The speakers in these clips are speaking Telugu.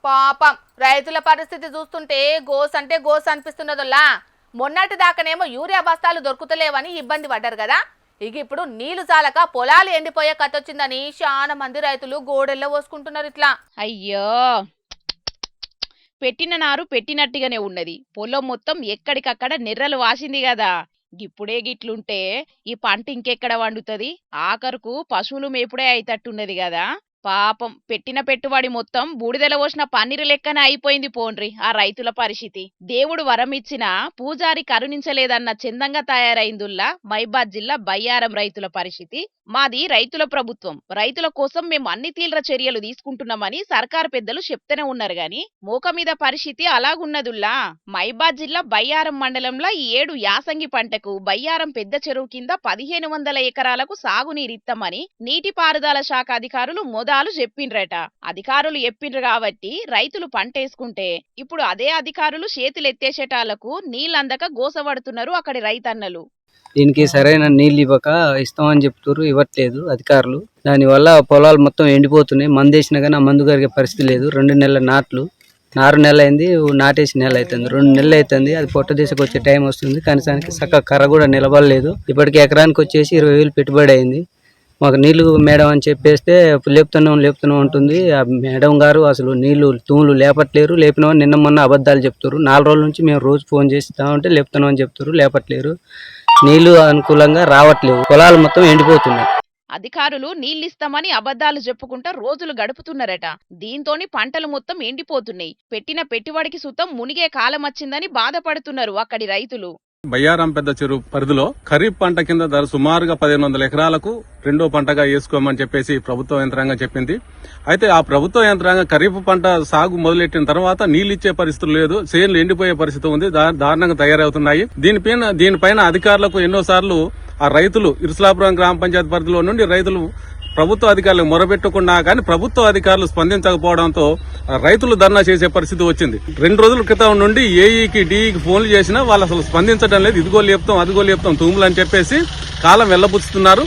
పాపం రైతుల పరిస్థితి చూస్తుంటే గోస్ అంటే గోస్ అనిపిస్తున్నదల్లా. మొన్నటి దాకానేమో యూరియా బస్తాలు దొరుకుతలేవని ఇబ్బంది పడ్డారు కదా. ఇక ఇప్పుడు నీళ్లు చాలక పొలాలు ఎండిపోయే కథ వచ్చిందని చాలా మంది రైతులు గోడెల్లో పోసుకుంటున్నారు ఇట్లా. అయ్యో, పెట్టిన నారు పెట్టినట్టుగానే ఉన్నది. పొలం మొత్తం ఎక్కడికక్కడ నెర్రలు వాసింది కదా. గిప్పుడే గిట్లుంటే ఈ పంట ఇంకెక్కడ వండుతుంది? ఆఖరుకు పశువులు మేపుడే అయితట్టున్నది కదా. పాపం పెట్టిన పెట్టుబడి మొత్తం బూడిదల పోసిన పన్నీరు లెక్కనే అయిపోయింది. పోండ్రి ఆ రైతుల పరిస్థితి. దేవుడు వరమిచ్చిన పూజారి కరుణించలేదన్న చందంగా తయారైందుల్లా మైబాద్ జిల్లా బయ్యారం రైతుల పరిస్థితి. మాది రైతుల ప్రభుత్వం, రైతుల కోసం మేము అన్ని తీవ్ర చర్యలు తీసుకుంటున్నామని సర్కారు పెద్దలు చెప్తూనే ఉన్నారు గాని మోక మీద పరిస్థితి అలాగున్నదుల్లా. మైబాద్ జిల్లా బయ్యారం మండలంలో ఈ ఏడు యాసంగి పంటకు బయ్యారం పెద్ద చెరువు కింద 1500 ఎకరాలకు సాగునీరిత్తమని నీటిపారుదల శాఖ అధికారులు మొదలు చెప్పిండ్రట. అధికారులు చెప్పిండ్రు కాబట్టి రైతులు పంటేసుకుంటే ఇప్పుడు అదే అధికారులు చేతులు ఎత్తేసేటాలకు నీళ్ళందక గోసపడుతున్నారు అక్కడి రైతన్నలు. దీనికి సరైన నీళ్ళు ఇవ్వక ఇస్తామని చెప్తారు, ఇవ్వట్లేదు అధికారులు. దానివల్ల పొలాలు మొత్తం ఎండిపోతున్నాయి. మందు వేసినా కానీ ఆ మందు కరిగే పరిస్థితి లేదు. 2 నెలల నాట్లు, 6 నెలలు అయింది, నాటేసి నెల అవుతుంది, 2 నెలలు అవుతుంది. అది పొట్ట దిశకు వచ్చే టైం వస్తుంది. కనీసానికి చక్కగా కర్ర కూడా నిలబడలేదు. ఇప్పటికి ఎకరానికి వచ్చేసి 20,000 పెట్టుబడి అయింది. మాకు నీళ్లు మేడం అని చెప్పేస్తే లేపుతున్నాం ఉంటుంది. ఆ మేడం గారు అసలు నీళ్లు తూములు లేపట్లేరు. లేపినామని నిన్న మొన్న అబద్ధాలు చెప్తారు. 4 రోజుల నుంచి మేము రోజు ఫోన్ చేస్తామంటే లేపుతున్నాం అని చెప్తారు, లేపట్లేరు. నీళ్లు అనుకూలంగా రావట్లేవు. పొలాలు మొత్తం ఎండిపోతున్నాయి. అధికారులు నీళ్ళిస్తామని అబద్ధాలు చెప్పుకుంటా రోజులు గడుపుతున్నారట. దీంతోని పంటలు మొత్తం ఎండిపోతున్నాయి. పెట్టిన పెట్టుబడికి సుతం మునిగే కాలం వచ్చిందని బాధపడుతున్నారు అక్కడి రైతులు. బయ్యారం పెద్ద చెరువు పరిధిలో ఖరీఫ్ పంట కింద ధర సుమారుగా 1500 ఎకరాలకు రెండో పంటగా వేసుకోమని చెప్పేసి ప్రభుత్వ యంత్రాంగం చెప్పింది. అయితే ఆ ప్రభుత్వ యంత్రాంగం ఖరీఫ్ పంట సాగు మొదలెట్టిన తర్వాత నీళ్లు ఇచ్చే పరిస్థితి లేదు. చేనులు ఎండిపోయే పరిస్థితి ఉంది, దారుణంగా తయారవుతున్నాయి. దీనిపైన అధికారులకు ఎన్నోసార్లు ఆ రైతులు ఇరుసలాపురం గ్రామ పంచాయతీ పరిధిలో నుండి రైతులు ప్రభుత్వ అధికారులకు మొరబెట్టుకున్నా కానీ ప్రభుత్వ అధికారులు స్పందించకపోవడంతో రైతులు ధర్నా చేసే పరిస్థితి వచ్చింది. 2 రోజుల క్రితం నుండి ఏఈకి డిఈకి ఫోన్లు చేసినా వాళ్ళు అసలు స్పందించడం లేదు. ఇదిగో లేపుతాం అదిగో లేపుతాం తూములు అని చెప్పేసి కాలం వెళ్లబుచ్చుతున్నారు.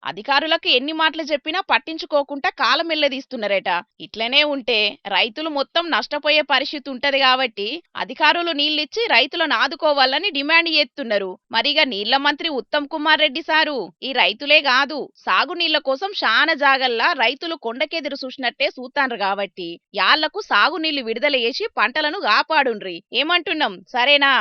అధికారులకు ఎన్ని మాటలు చెప్పినా పట్టించుకోకుండా కాలం ఎల్లదీస్తున్నారట. ఇట్లనే ఉంటే రైతులు మొత్తం నష్టపోయే పరిస్థితి ఉంటది కాబట్టి అధికారులు నీళ్ళిచ్చి రైతులను ఆదుకోవాలని డిమాండ్ చేస్తున్నారు. మరిగా నీళ్ల మంత్రి ఉత్తమ్ కుమార్ రెడ్డి సారు ఈ రైతులే కాదు సాగు నీళ్ల కోసం శాన జాగల్లా రైతులు కొండకెదురు చూసినట్టే చూస్తాండ్రు కాబట్టి యాళ్లకు సాగు నీళ్లు విడుదల చేసి పంటలను కాపాడుండ్రి. ఏమంటున్నాం, సరేనా?